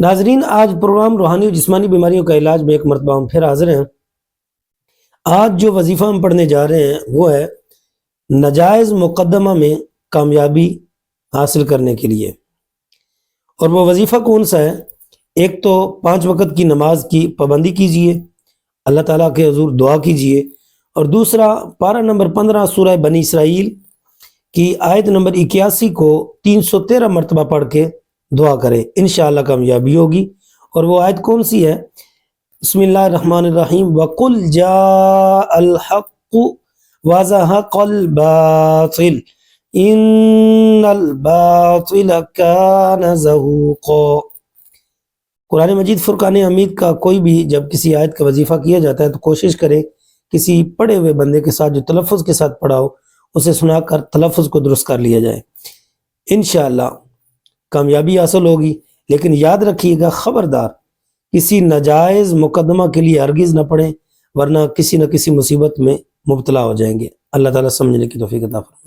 ناظرین، آج پروگرام روحانی اور جسمانی بیماریوں کا علاج میں ایک مرتبہ ہم پھر حاضر ہیں۔ آج جو وظیفہ ہم پڑھنے جا رہے ہیں وہ ہے نجائز مقدمہ میں کامیابی حاصل کرنے کے لیے۔ اور وہ وظیفہ کون سا ہے؟ ایک تو 5 وقت کی نماز کی پابندی کیجئے، اللہ تعالیٰ کے حضور دعا کیجئے، اور دوسرا پارہ نمبر 15 سورہ بنی اسرائیل کی آیت نمبر 81 کو 313 مرتبہ پڑھ کے دعا کرے، انشاءاللہ کامیابی ہوگی۔ اور وہ آیت کون سی ہے؟ بسم اللہ الرحمن الرحیم وَقُلْ جَاءَ الْحَقُّ وَزَهَقَ الْبَاطِلُ إِنَّ الْبَاطِلَ كَانَ زَهُوقًا۔ قرآن مجید فرقان حمید کا کوئی بھی جب کسی آیت کا وظیفہ کیا جاتا ہے تو کوشش کرے کسی پڑھے ہوئے بندے کے ساتھ جو تلفظ کے ساتھ پڑھا ہو اسے سنا کر تلفظ کو درست کر لیا جائے، انشاءاللہ کامیابی حاصل ہوگی۔ لیکن یاد رکھیے گا، خبردار کسی ناجائز مقدمہ کے لیے ہرگز نہ پڑھیں، ورنہ کسی نہ کسی مصیبت میں مبتلا ہو جائیں گے۔ اللہ تعالیٰ سمجھنے کی توفیق عطا فرمائے۔